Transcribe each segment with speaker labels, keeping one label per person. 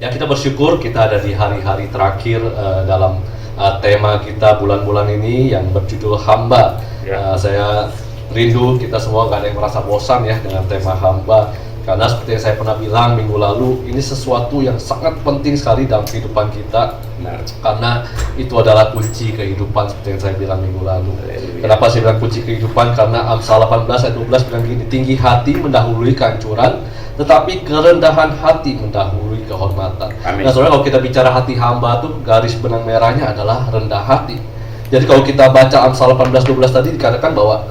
Speaker 1: Ya, kita bersyukur kita ada di hari-hari terakhir dalam tema kita bulan-bulan ini yang berjudul hamba. Saya rindu kita semua gak ada yang merasa bosan ya dengan tema hamba, karena seperti yang saya pernah bilang minggu lalu, ini sesuatu yang sangat penting sekali dalam kehidupan kita. Karena itu adalah kunci kehidupan seperti yang saya bilang minggu lalu. Kenapa saya bilang kunci kehidupan? Karena Amsal 18 ayat 12 bilang gini, tinggi hati mendahului kehancuran, tetapi kerendahan hati mendahului kehormatan. Nah saudara, kalau kita bicara hati hamba tuh garis benang merahnya adalah rendah hati. Jadi kalau kita baca Amsal 18:12 tadi dikatakan bahwa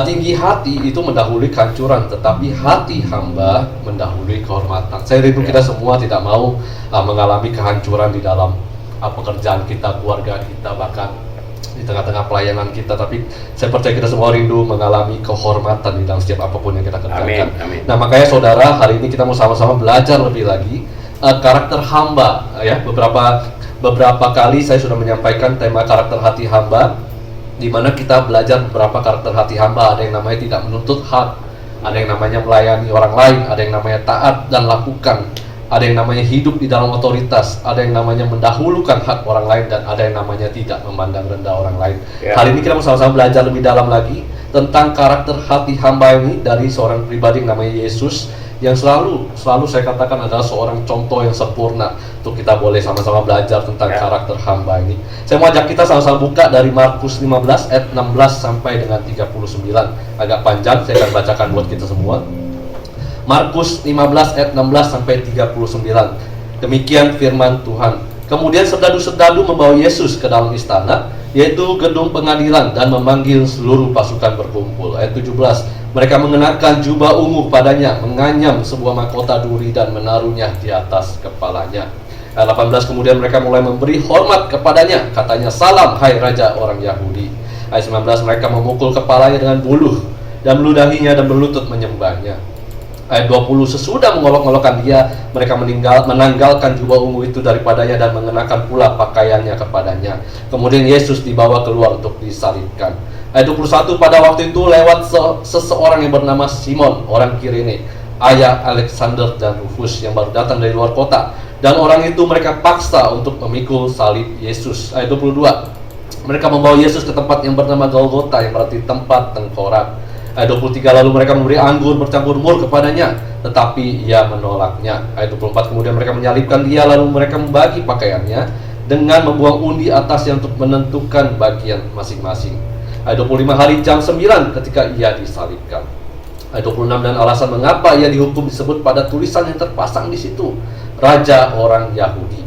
Speaker 1: tinggi hati itu mendahului kehancuran, tetapi hati hamba mendahului kehormatan. Saya rindu kita semua tidak mau mengalami kehancuran di dalam pekerjaan kita, keluarga kita, bahkan di tengah-tengah pelayanan kita. Tapi saya percaya kita semua rindu mengalami kehormatan di dalam setiap apapun yang kita kerjakan. Nah makanya saudara, hari ini kita mau sama-sama belajar lebih lagi karakter hamba. Ya, beberapa kali saya sudah menyampaikan tema karakter hati hamba, di mana kita belajar beberapa karakter hati hamba. Ada yang namanya tidak menuntut hak, ada yang namanya melayani orang lain, ada yang namanya taat dan lakukan, ada yang namanya hidup di dalam otoritas, ada yang namanya mendahulukan hak orang lain, dan ada yang namanya tidak memandang rendah orang lain. Hari ini kita mau sama-sama belajar lebih dalam lagi tentang karakter hati hamba ini dari seorang pribadi yang namanya Yesus, yang selalu saya katakan adalah seorang contoh yang sempurna untuk kita boleh sama-sama belajar tentang karakter hamba ini. Saya mau ajak kita sama-sama buka dari Markus 15 ayat 16 sampai dengan 39. Agak panjang, saya akan bacakan buat kita semua. Markus 15 ayat 16 sampai 39. Demikian firman Tuhan. Kemudian serdadu-serdadu membawa Yesus ke dalam istana, yaitu gedung pengadilan, dan memanggil seluruh pasukan berkumpul. Ayat 17. Mereka mengenakan jubah ungu padanya, menganyam sebuah mahkota duri dan menaruhnya di atas kepalanya. Ayat 18. Kemudian mereka mulai memberi hormat kepadanya, katanya, salam hai raja orang Yahudi. Ayat 19. Mereka memukul kepalanya dengan buluh dan meludahinya dan berlutut menyembahnya. Ayat 20. Sesudah mengolok-olokkan dia, mereka menanggalkan jubah ungu itu daripadanya dan mengenakan pula pakaiannya kepadanya. Kemudian Yesus dibawa keluar untuk disalibkan. Ayat 21. Pada waktu itu lewat seseorang yang bernama Simon, orang Kirene, ayah Alexander dan Rufus, yang baru datang dari luar kota. Dan orang itu mereka paksa untuk memikul salib Yesus. Ayat 22. Mereka membawa Yesus ke tempat yang bernama Golgota, yang berarti tempat tengkorak. Ayat 23. Lalu mereka memberi anggur bercampur mur kepadanya, tetapi ia menolaknya. Ayat 24. Kemudian mereka menyalibkan dia, lalu mereka membagi pakaiannya dengan membuang undi atasnya untuk menentukan bagian masing-masing. Ayat 25. Hari jam 9 ketika ia disalibkan. Ayat 26. Dan alasan mengapa ia dihukum disebut pada tulisan yang terpasang di situ, Raja orang Yahudi.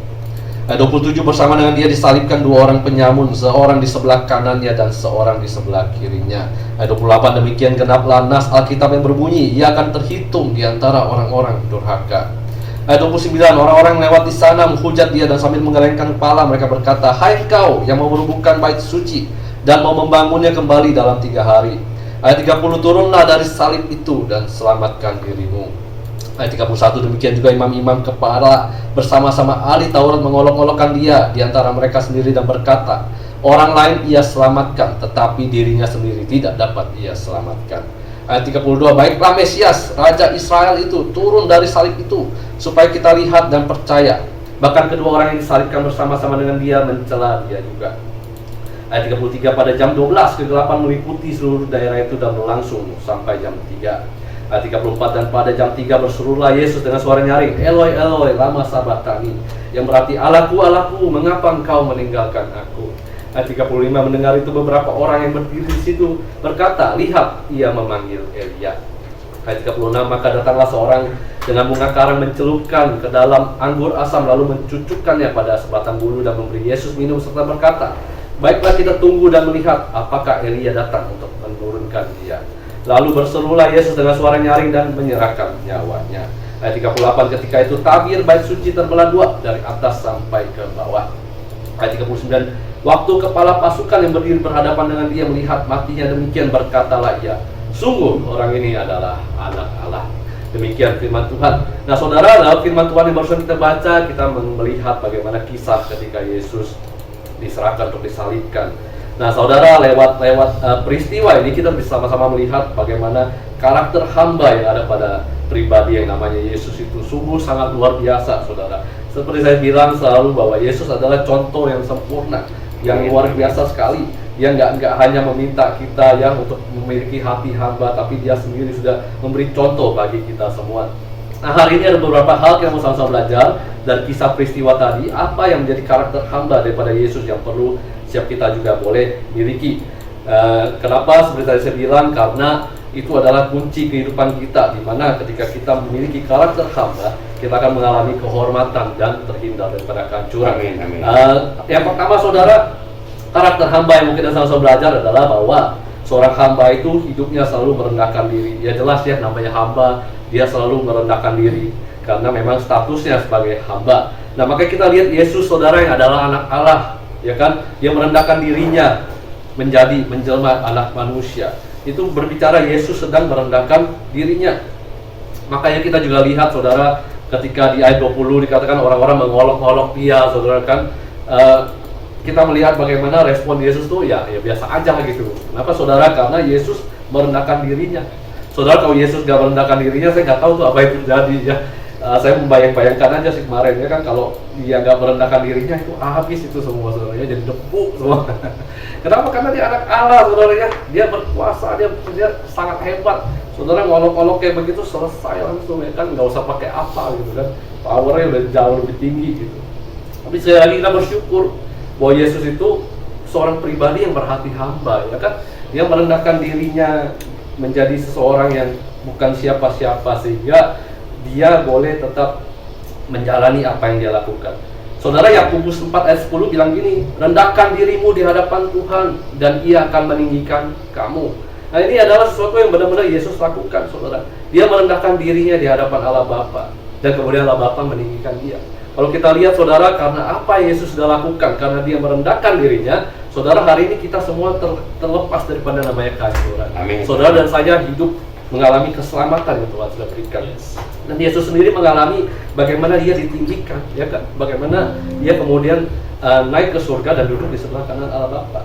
Speaker 1: Ayat 27. Bersama dengan dia disalibkan dua orang penyamun, seorang di sebelah kanannya dan seorang di sebelah kirinya. Ayat 28. Demikian genaplah nas Alkitab yang berbunyi, ia akan terhitung di antara orang-orang durhaka. Ayat 29. Orang-orang lewat di sana menghujat dia, dan sambil menggelengkan kepala mereka berkata, hai kau yang mau merubuhkan bait suci dan mau membangunnya kembali dalam 3 hari. Ayat 30. Turunlah dari salib itu dan selamatkan dirimu. Ayat 31. Demikian juga imam-imam kepala bersama-sama ahli Taurat mengolok-olokkan dia di antara mereka sendiri dan berkata, orang lain ia selamatkan, tetapi dirinya sendiri tidak dapat ia selamatkan. Ayat 32. Baiklah Mesias, Raja Israel itu, turun dari salib itu, supaya kita lihat dan percaya. Bahkan kedua orang yang disalibkan bersama-sama dengan dia mencela dia juga. Ayat 33. Pada jam 12 kegelapan meliputi seluruh daerah itu dan berlangsung sampai jam 3. Ayat 34. Dan pada jam 3 berserulah Yesus dengan suara nyaring, Eloi Eloi lama sabachthani, yang berarti Allahku Allahku, mengapa engkau meninggalkan aku. Ayat 35. Mendengar itu beberapa orang yang berdiri di situ berkata, lihat, ia memanggil Elia. Ayat 36. Maka datanglah seorang dengan bunga karang, mencelupkan ke dalam anggur asam, lalu mencucukkannya pada sebatang bulu dan memberi Yesus minum serta berkata, baiklah kita tunggu dan melihat apakah Elia datang untuk menurunkan dia. Lalu berserulah Yesus dengan suara nyaring dan menyerahkan nyawanya. Ayat 38. Ketika itu tabir bait suci terbelah dua dari atas sampai ke bawah. Ayat 39. Waktu kepala pasukan yang berdiri berhadapan dengan dia melihat matinya demikian, berkatalah ia, sungguh orang ini adalah anak Allah. Demikian firman Tuhan. Nah saudara, dalam firman Tuhan yang barusan kita baca, kita melihat bagaimana kisah ketika Yesus diserahkan untuk disalibkan. Nah saudara, lewat peristiwa ini kita bisa sama-sama melihat bagaimana karakter hamba yang ada pada pribadi yang namanya Yesus itu sungguh sangat luar biasa, saudara. Seperti saya bilang selalu bahwa Yesus adalah contoh yang sempurna, yang luar biasa sekali. Dia nggak hanya meminta kita yang untuk memiliki hati hamba, tapi dia sendiri sudah memberi contoh bagi kita semua. Nah, hari ini ada beberapa hal yang mau sama-sama belajar dan kisah peristiwa tadi, apa yang menjadi karakter hamba daripada Yesus yang perlu siap kita juga boleh miliki. Kenapa? Seperti tadi saya bilang, karena itu adalah kunci kehidupan kita, di mana ketika kita memiliki karakter hamba, kita akan mengalami kehormatan dan terhindar daripada kehancuran.
Speaker 2: Amin, amin.
Speaker 1: Yang pertama, saudara, karakter hamba yang mungkin kita sama-sama belajar adalah bahwa seorang hamba itu hidupnya selalu merendahkan diri. Ya jelas ya, namanya hamba, dia selalu merendahkan diri karena memang statusnya sebagai hamba. Nah, makanya kita lihat Yesus, saudara, yang adalah anak Allah, ya kan? Dia merendahkan dirinya menjadi menjelma anak manusia. Itu berbicara Yesus sedang merendahkan dirinya. Makanya kita juga lihat, saudara, ketika di ayat 20 dikatakan orang-orang mengolok-olok dia, saudara, kan kita melihat bagaimana respon Yesus tuh ya biasa aja gitu. Kenapa, saudara? Karena Yesus merendahkan dirinya. Saudara, kalau Yesus gak merendahkan dirinya, saya nggak tahu tuh apa yang terjadi ya. Saya membayangkan aja sih kemarin ya kan, kalau dia nggak merendahkan dirinya itu habis itu semua, saudara, ya, jadi debu semua. Kenapa? Karena dia anak Allah, saudara, ya. Dia berkuasa, dia sangat hebat. Saudara, ngolok-ngolok kayak begitu selesai langsung ya kan, nggak usah pakai apa gitu kan, powernya udah jauh lebih tinggi gitu. Tapi sekali lagi kita bersyukur bahwa Yesus itu seorang pribadi yang berhati hamba, ya kan. Dia merendahkan dirinya menjadi seseorang yang bukan siapa-siapa, sehingga dia boleh tetap menjalani apa yang dia lakukan. Saudara, Yakobus 4 ayat 10 bilang gini, rendahkan dirimu di hadapan Tuhan dan ia akan meninggikan kamu. Nah, ini adalah sesuatu yang benar-benar Yesus lakukan, saudara. Dia merendahkan dirinya di hadapan Allah Bapa, dan kemudian Allah Bapa meninggikan dia. Kalau kita lihat, saudara, karena apa Yesus sudah lakukan, karena dia merendahkan dirinya, saudara, hari ini kita semua terlepas daripada namanya kehancuran.
Speaker 2: Amin.
Speaker 1: Saudara dan saya hidup mengalami keselamatan yang Tuhan sudah berikan. Dan Yesus sendiri mengalami bagaimana dia ditinggikan, ya kan? Bagaimana dia kemudian naik ke surga dan duduk di sebelah kanan Allah Bapa.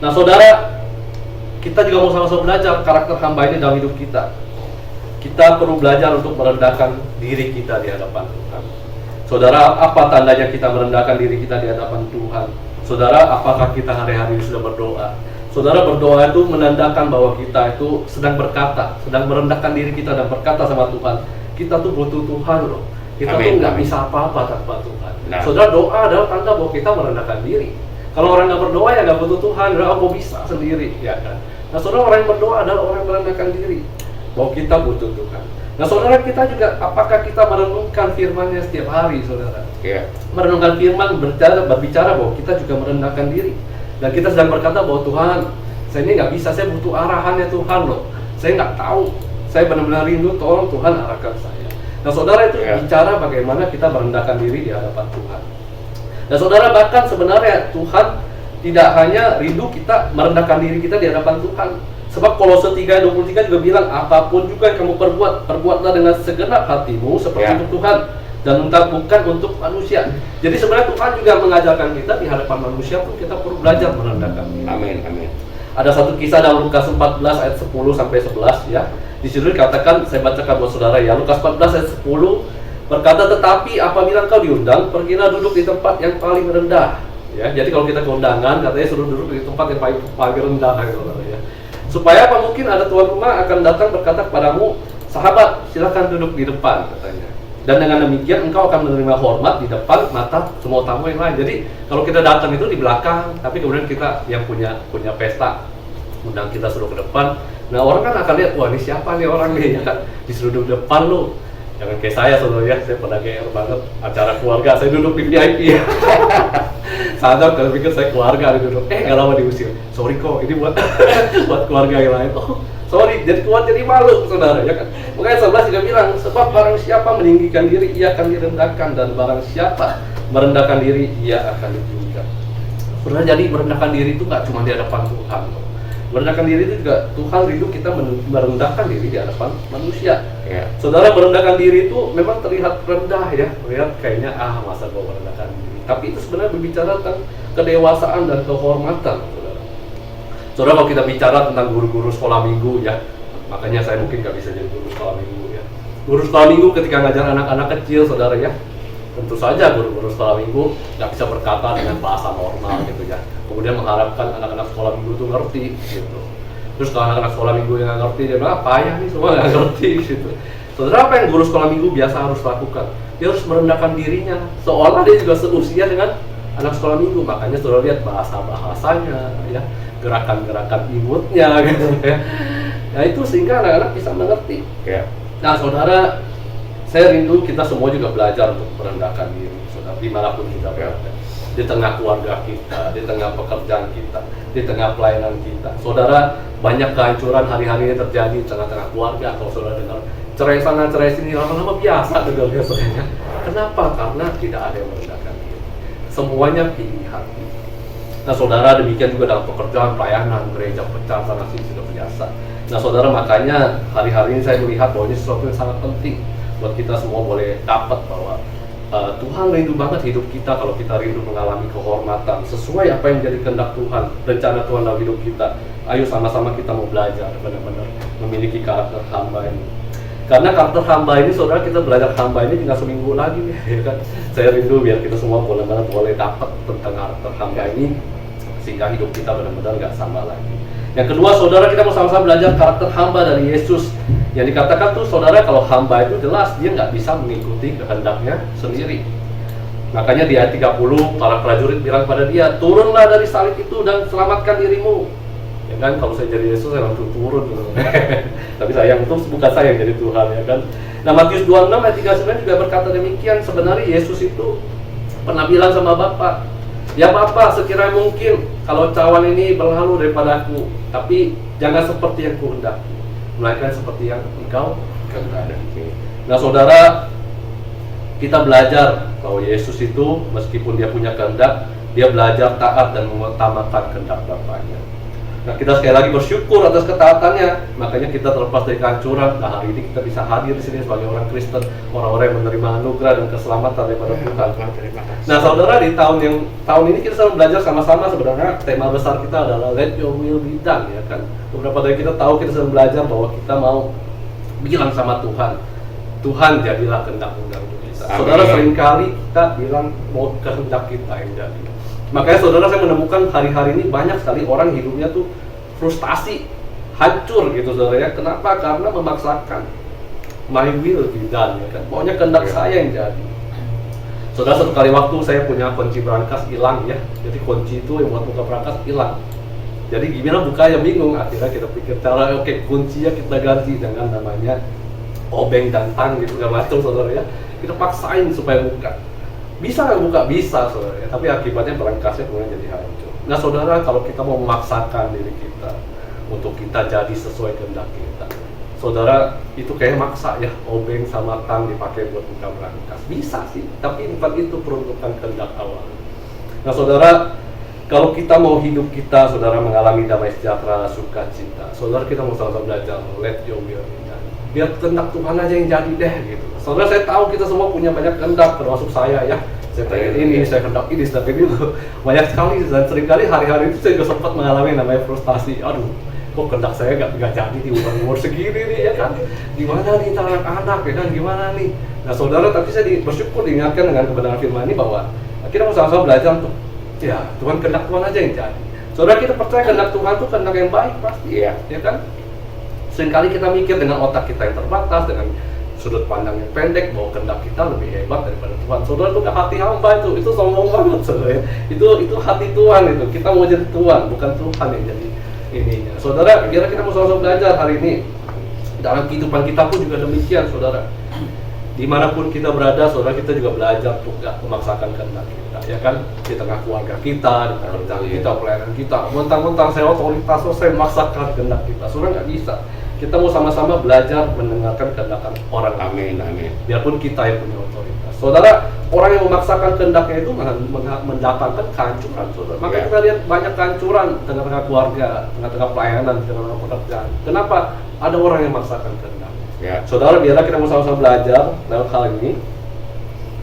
Speaker 1: Nah, saudara, kita juga mau sama-sama belajar karakter hamba ini dalam hidup kita. Kita perlu belajar untuk merendahkan diri kita di hadapan Tuhan. Saudara, apa tandanya kita merendahkan diri kita di hadapan Tuhan? Saudara, apakah kita hari-hari sudah berdoa? Saudara, berdoa itu menandakan bahwa kita itu sedang berkata, sedang merendahkan diri kita dan berkata sama Tuhan, kita tuh butuh Tuhan loh. Kita tuh nggak bisa apa-apa tanpa Tuhan. Nah, saudara, doa adalah tanda bahwa kita merendahkan diri. Kalau orang nggak berdoa ya nggak butuh Tuhan, mau bisa sendiri, ya kan? Nah, saudara, orang yang berdoa adalah orang yang merendahkan diri bahwa kita butuh Tuhan. Nah, saudara, kita juga, apakah kita merenungkan firman-Nya setiap hari, saudara? Merenungkan firman berbicara bahwa kita juga merendahkan diri. Dan kita sedang berkata bahwa Tuhan, saya ini nggak bisa, saya butuh arahannya Tuhan loh. Saya nggak tahu, saya benar-benar rindu, tolong Tuhan arahkan saya. Nah, saudara, itu bicara bagaimana kita merendahkan diri di hadapan Tuhan. Nah, saudara, bahkan sebenarnya Tuhan tidak hanya rindu kita merendahkan diri kita di hadapan Tuhan. Sebab Kolose 3:23 juga bilang, apapun juga yang kamu perbuat, perbuatlah dengan segenap hatimu seperti untuk Tuhan dan bukan untuk manusia. Jadi sebenarnya Tuhan juga mengajarkan kita di hadapan manusia pun kita perlu belajar merendahkan diri.
Speaker 2: Amin, amin.
Speaker 1: Ada satu kisah dalam Lukas 14 ayat 10 sampai 11 ya. Di situ dikatakan, saya bacakan buat saudara ya. Lukas 14 ayat 10 berkata, tetapi apabila engkau diundang, pergilah duduk di tempat yang paling rendah. Ya, jadi kalau kita ke undangan, katanya suruh duduk di tempat yang paling rendah ya. Supaya apa, mungkin ada tuan rumah akan datang berkata kepadamu, sahabat, silakan duduk di depan, katanya. Dan dengan demikian engkau akan menerima hormat di depan mata semua tamu yang lain. Jadi kalau kita datang itu di belakang, tapi kemudian kita yang punya pesta undang kita suruh ke depan. Nah, orang kan akan lihat, wah, ini siapa nih orang nih, ya kan? Disuruh duduk depan lu. Jangan kayak saya, saudara ya, saya pernah GR banget acara keluarga, saya duduk di VIP. Sadar kalau pikir saya keluarga duduk, nggak lama diusir. Sorry kok, ini buat buat keluarga yang lain. Oh, sorry, jadi keluar jadi malu, saudara, ya kan? Makanya 11 juga bilang, sebab barang siapa meninggikan diri, ia akan direndahkan, dan barang siapa merendahkan diri, ia akan ditinggikan. Saudara, jadi merendahkan diri itu nggak cuma di hadapan Tuhan. Merendahkan diri itu juga Tuhan rindu kita merendahkan diri di hadapan manusia. Saudara, merendahkan diri itu memang terlihat rendah ya, terlihat kayaknya masa gua merendahkan diri. Tapi itu sebenarnya berbicara tentang kedewasaan dan kehormatan, saudara. Saudara, kalau kita bicara tentang guru-guru sekolah minggu ya, makanya saya mungkin nggak bisa jadi guru sekolah minggu ya. Guru sekolah minggu ketika ngajar anak-anak kecil, saudara ya, tentu saja guru-guru sekolah minggu nggak bisa berkata dengan bahasa normal gitu ya. Kemudian mengharapkan anak-anak sekolah minggu itu ngerti gitu. Terus kalau anak-anak sekolah minggu yang nggak ngerti, dia bilang, apa ya nih semua nggak ngerti gitu. Saudara, apa yang guru sekolah minggu biasa harus lakukan? Dia harus merendahkan dirinya, seolah dia juga seusia dengan anak sekolah minggu. Makanya saudara lihat bahasa-bahasanya ya, gerakan-gerakan imutnya gitu ya. Nah itu sehingga anak-anak bisa mengerti ya. Nah saudara, saya rindu kita semua juga belajar untuk merendahkan diri, saudara, dimanapun kita berada, di tengah keluarga kita, di tengah pekerjaan kita, di tengah pelayanan kita. Saudara, banyak kehancuran hari-hari ini terjadi di tengah-tengah keluarga. Kalau saudara dengar cerai sana, cerai sini, lama-lama biasa dengarnya saudara. Kenapa? Karena tidak ada yang merendahkan diri. Semuanya pilihan. Nah saudara, demikian juga dalam pekerjaan, pelayanan, gereja pecah sana sini sudah biasa. Nah saudara, makanya hari-hari ini saya melihat bahwa ini sesuatu yang sangat penting buat kita semua boleh dapat bahwa Tuhan rindu banget hidup kita kalau kita rindu mengalami kehormatan sesuai apa yang menjadi kehendak Tuhan, rencana Tuhan dalam hidup kita. Ayo sama-sama kita mau belajar benar-benar memiliki karakter hamba ini. Karena karakter hamba ini, saudara, kita belajar hamba ini tinggal seminggu lagi nih, ya kan? Saya rindu biar kita semua benar-benar boleh dapat tentang karakter hamba ini sehingga hidup kita benar-benar nggak sama lagi. Yang kedua, saudara, kita mau sama-sama belajar karakter hamba dari Yesus. Yang dikatakan tuh, saudara, kalau hamba itu jelas dia nggak bisa mengikuti kehendaknya sendiri. Makanya di ayat 30, para prajurit bilang pada dia, turunlah dari salib itu dan selamatkan dirimu. Ya kan, kalau saya jadi Yesus saya langsung turun. Tapi sayang itu bukan saya yang jadi Tuhan, ya kan. Nah Matius 26 ayat 39 juga berkata demikian. Sebenarnya Yesus itu pernah bilang sama Bapa, ya Bapa, sekiranya mungkin kalau cawan ini berlalu daripada aku, tapi jangan seperti yang kuhendaki, melainkan seperti yang engkau kehendaki. Nah saudara, kita belajar bahwa Yesus itu meskipun dia punya kehendak, dia belajar taat dan mengutamakan kehendak Bapaknya. Nah kita sekali lagi bersyukur atas ketaatannya, makanya kita terlepas dari kehancuran. Nah hari ini kita bisa hadir di sini sebagai orang Kristen, orang-orang yang menerima anugerah dan keselamatan daripada Tuhan. Nah saudara, di tahun ini kita selalu belajar sama-sama. Sebenarnya tema besar kita adalah Let Your Will Be Done, ya kan. Beberapa dari kita tahu, kita selalu belajar bahwa kita mau bilang sama Tuhan, Tuhan jadilah kehendak-Mu dalam hidup kita. Saudara, seringkali kita bilang mau kehendak kita yang jadi. Makanya saudara, saya menemukan hari-hari ini banyak sekali orang hidupnya tuh frustasi, hancur gitu saudara ya. Kenapa? Karena memaksakan my will be done, ya kan. Maunya kehendak saya yang jadi. Saudara, satu kali waktu saya punya kunci brankas hilang ya. Jadi kunci itu yang buat buka brankas hilang. Jadi gimana bukanya bingung. Akhirnya kita pikir cara, oke, kuncinya kita ganti dengan namanya obeng dan tang gitu segala macam saudara ya. Kita paksain supaya buka. Bisa nggak buka? Bisa saudara ya. Tapi akibatnya brankasnya kemudian jadi hancur. Nah saudara, kalau kita mau memaksakan diri kita untuk kita jadi sesuai kehendak kita, saudara, itu kayak maksa ya, obeng sama tang dipakai buat buka brankas. Bisa sih, tapi bukan itu peruntukan kehendak awal. Nah saudara, kalau kita mau hidup kita, saudara, mengalami damai sejahtera, sukacita, saudara, kita mau sama-sama belajar let your will be done. Biar kehendak Tuhan aja yang jadi deh gitu. Saudara, saya tahu kita semua punya banyak kehendak, termasuk saya ya. Saya pengen ini, saya hendak ini, saya pengen itu. Banyak sekali, dan seringkali hari-hari itu saya juga sempat mengalami yang namanya frustasi. Aduh, kok kehendak saya nggak jadi di umur segini nih, ya kan? Gimana nih anak-anak, ya kan? Gimana nih? Nah saudara, tapi saya bersyukur diingatkan dengan kebenaran firman ini bahwa kita mau sama-sama belajar untuk ya Tuhan, kehendak Tuhan aja yang jadi. Saudara, kita percaya kehendak Tuhan itu kehendak yang baik pasti, ya kan? Seringkali kita mikir dengan otak kita yang terbatas, dengan sudut pandang yang pendek, bahwa kehendak kita lebih hebat daripada Tuhan. Saudara, itu hati hamba itu sombong banget saudara. Itu hati Tuhan itu. Kita mau jadi Tuhan, bukan Tuhan yang jadi ininya. Saudara, biar kita mau sama-sama belajar hari ini. Dalam kehidupan kita pun juga demikian, saudara. Dimanapun kita berada, saudara, kita juga belajar untuk gak memaksakan kehendak kita, ya kan? Di tengah keluarga kita, di pekerjaan kita, pelayanan kita, mentang-mentang saya otoritas, saya memaksakan kehendak kita. Saudara, nggak bisa. Kita mau sama-sama belajar mendengarkan kehendak orang. Amin, amin. Biarpun kita yang punya otoritas. Saudara, orang yang memaksakan kehendaknya itu mendatangkan kehancuran, saudara. Maka kita lihat banyak kehancuran tengah-tengah keluarga, tengah-tengah pelayanan, tengah-tengah pekerjaan. Kenapa? Ada orang yang memaksakan kehendak. Ya. Saudara, biarlah kita mau sama-sama belajar dalam hal ini,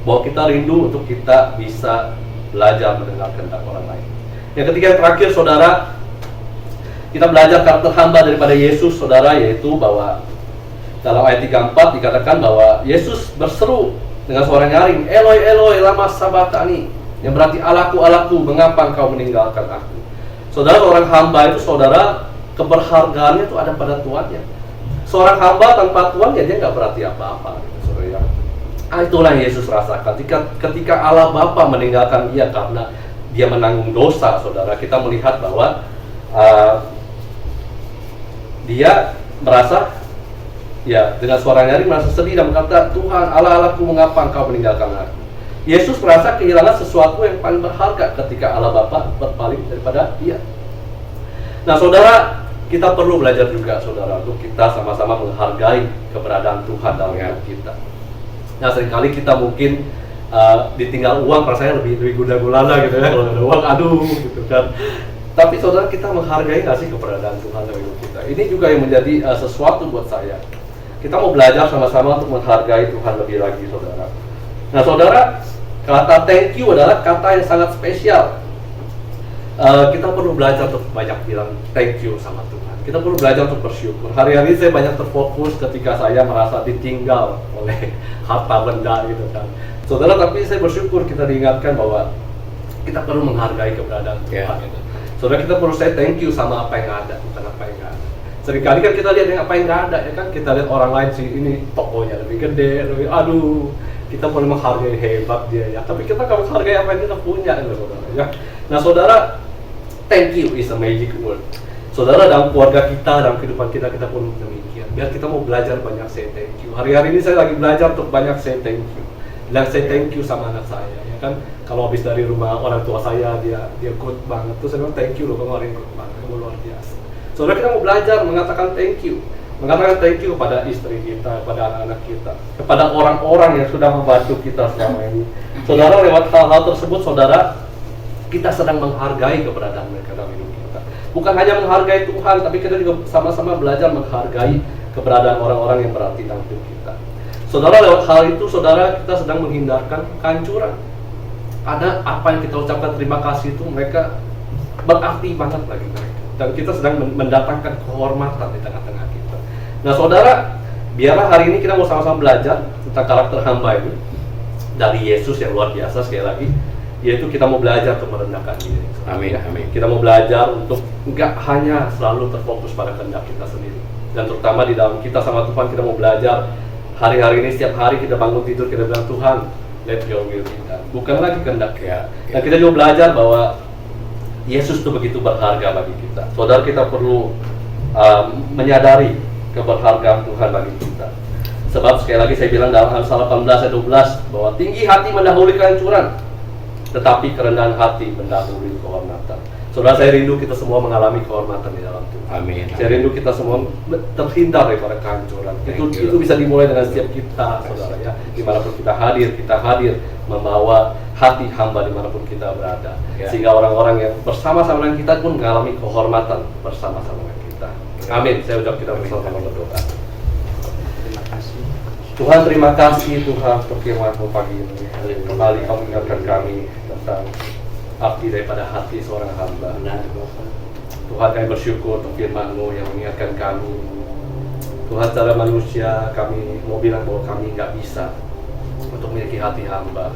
Speaker 1: bahwa kita rindu untuk kita bisa belajar mendengar kehendak orang lain. Yang ketiga, yang terakhir, saudara, kita belajar karakter hamba daripada Yesus, saudara, yaitu bahwa Dalam ayat 34 dikatakan bahwa Yesus berseru dengan suara nyaring, Eloi, Eloi, lama sabachthani, yang berarti Allahku, Allahku, mengapa engkau meninggalkan aku? Saudara, seorang hamba itu, saudara, keberhargaannya itu ada pada tuannya. Seorang hamba tanpa tuannya dia nggak berarti apa-apa, gitu, saudara. Itulah yang Yesus rasakan. Ketika Allah Bapa meninggalkan dia karena dia menanggung dosa, saudara, kita melihat bahwa dia merasa, ya, dengan suara nyaring merasa sedih dan berkata, Tuhan, Allah, Allahku, mengapa engkau meninggalkan aku? Yesus merasa kehilangan sesuatu yang paling berharga ketika Allah Bapa berpaling daripada dia. Nah, saudara, kita perlu belajar juga, saudara, untuk kita sama-sama menghargai keberadaan Tuhan dalam hidup kita. Nah, seringkali kita mungkin ditinggal uang rasanya lebih guna-gulana gitu ya, kalau ada uang, aduh, gitu kan. Tapi saudara, kita menghargai nggak sih keberadaan Tuhan dalam hidup kita? Ini juga yang menjadi sesuatu buat saya. Kita mau belajar sama-sama untuk menghargai Tuhan lebih lagi, saudara. Nah, saudara, kata thank you adalah kata yang sangat spesial. Kita perlu belajar untuk banyak bilang thank you sama Tuhan. Kita perlu belajar untuk bersyukur. Hari-hari saya banyak terfokus ketika saya merasa ditinggal oleh harta benda gitu kan. Saudara, tapi saya bersyukur kita diingatkan bahwa kita perlu menghargai keberadaan Tuhan. Gitu. Saudara, kita perlu say thank you sama apa yang ada, bukan apa yang nggak ada. Seringkali kan kita lihat yang apa yang nggak ada, ya kan? Kita lihat orang lain sih, ini tokonya lebih gede, lebih, aduh, kita perlu menghargai, hebat dia ya. Tapi kita nggak menghargai apa yang kita punya, saudara. Ya. Nah, saudara, thank you is a magic word. Saudara, dalam keluarga kita, dalam kehidupan kita, kita pun demikian. Biar kita mau belajar banyak say thank you. Hari-hari ini saya lagi belajar untuk banyak say thank you. Dan say thank you sama anak saya, ya kan? Kalau habis dari rumah orang tua saya, dia good banget. Terus saya bilang, thank you loh, kamu hari ini good banget, kamu luar biasa. Saudara, kita mau belajar mengatakan thank you. Mengatakan thank you kepada istri kita, kepada anak-anak kita, kepada orang-orang yang sudah membantu kita selama ini. Saudara, lewat hal-hal tersebut, saudara, kita sedang menghargai keberadaan mereka dalam hidup kita. Bukan hanya menghargai Tuhan, tapi kita juga sama-sama belajar menghargai keberadaan orang-orang yang berarti dalam hidup kita. Saudara, lewat hal itu, saudara, kita sedang menghindarkan kehancuran. Ada apa yang kita ucapkan terima kasih itu, mereka berarti banget bagi mereka. Dan kita sedang mendatangkan kehormatan di tengah-tengah kita. Nah, saudara, biarlah hari ini kita mau sama-sama belajar tentang karakter hamba ini dari Yesus yang luar biasa, sekali lagi, yaitu kita mau belajar untuk merendahkan diri.
Speaker 2: Amin, amin.
Speaker 1: Kita mau belajar untuk enggak hanya selalu terfokus pada kehendak kita sendiri. Dan terutama di dalam kita sama Tuhan, kita mau belajar hari-hari ini, setiap hari kita bangun tidur, kita bilang, Tuhan, let your will be done. Bukan lagi kehendak ya. Dan kita juga belajar bahwa Yesus itu begitu berharga bagi kita. Saudara, kita perlu menyadari keberhargaan Tuhan bagi kita. Sebab sekali lagi saya bilang dalam Amsal 18 ayat 12 bahwa tinggi hati mendahului kehancuran, tetapi kerendahan hati mendahului kehormatan. Saudara, saya rindu kita semua mengalami kehormatan di dalam Tuhan.
Speaker 2: Amin.
Speaker 1: Saya rindu kita semua terhindar daripada kehancuran. Itu bisa dimulai dengan setiap kita, saudara ya. Dimanapun kita hadir membawa hati hamba dimanapun kita berada. Ya. Sehingga orang-orang yang bersama-sama dengan kita pun mengalami kehormatan bersama-sama dengan kita. Amin. Saya ucap kita bersama-sama berdoa.
Speaker 2: Terima kasih.
Speaker 1: Tuhan, terima kasih Tuhan untuk firman-Mu pagi ini. Kembali Kau mengingatkan kami tentang arti daripada hati seorang hamba.
Speaker 2: Benar, Bapak.
Speaker 1: Tuhan, kami bersyukur untuk firman-Mu yang mengingatkan kami. Tuhan, secara manusia kami mau bilang bahwa kami nggak bisa untuk memiliki hati hamba.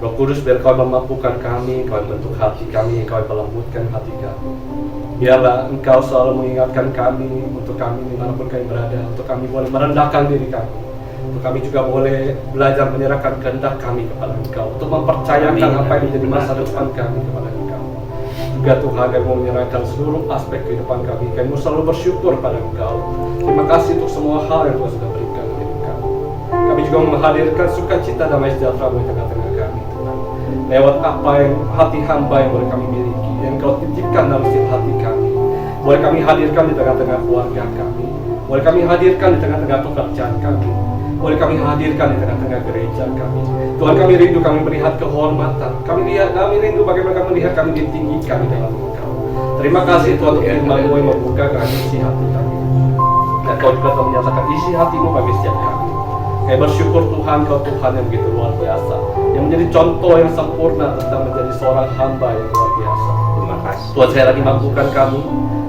Speaker 1: Roh Kudus, biar Kau memampukan kami, Kau membentuk hati kami, Kau melembutkan hati kami. Biarlah Engkau selalu mengingatkan kami, untuk kami dimanapun kami berada, untuk kami boleh merendahkan diri kami, untuk kami juga boleh belajar menyerahkan kehendak kami kepada Engkau, untuk mempercayakan apa yang menjadi masa depan kami kepada Engkau. Juga Tuhan, kami mau menyerahkan seluruh aspek kehidupan kami. Kami mau selalu bersyukur pada Engkau. Terima kasih untuk semua hal yang Tuhan sudah berikan kepada kami. Kami juga menghadirkan sukacita damai sejahtera di tengah-tengah kami, Tuhan. Lewat apa yang hati hamba yang boleh kami miliki, yang Kau titipkan dalam setiap hati kami, boleh kami hadirkan di tengah-tengah keluarga kami, boleh kami hadirkan di tengah-tengah pekerjaan kami, boleh kami hadirkan di tengah-tengah gereja kami. Tuhan, kami rindu kami melihat kehormatan. Kami rindu bagaimana kami melihat kami ditinggikan di dalam Engkau. Terima kasih Tuhan untuk firman-Mu yang membukakan isi hati kami. Dan Kau juga telah menyatakan isi hati-Mu bagi setiap kami. Kami bersyukur Tuhan, Kau Tuhan yang begitu luar biasa, yang menjadi contoh yang sempurna tentang menjadi seorang hamba yang luar biasa.
Speaker 2: Terima kasih.
Speaker 1: Tuhan, saya lagi mampukan kami.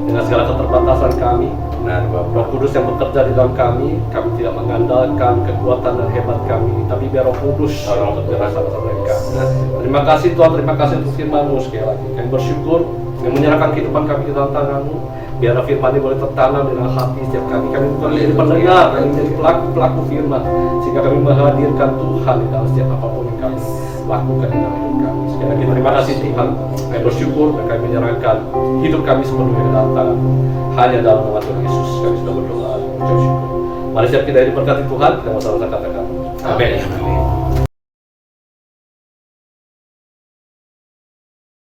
Speaker 1: dengan segala keterbatasan kami.
Speaker 2: Benar,
Speaker 1: Roh
Speaker 2: Bapak.
Speaker 1: Kudus yang bekerja di dalam kami tidak mengandalkan kekuatan dan hebat kami, tapi biar Roh Kudus yang bekerja sama-sama dengan kami. Terima kasih Tuhan, terima kasih untuk firman-Mu sekali lagi. Kami bersyukur, kami menyerahkan kehidupan kami ke dalam tangan-Mu. Biar firman ini boleh tertanam di dalam hati setiap kami. Kami bukan menjadi pendengar, kami menjadi pelaku firman, sehingga kami menghadirkan Tuhan di dalam setiap apapun yang kami lakukan di dalam hidup kami. Sekali lagi terima kasih Tuhan. Kami bersyukur dan kami menyerahkan hidup kami sepenuhnya ke dalam tangan-Mu. Hanya dalam nama Tuhan Yesus kami sudah berdoa dan mengucap syukur. Mari siap kita diberkati Tuhan, kita mau sama-sama katakan. Amin.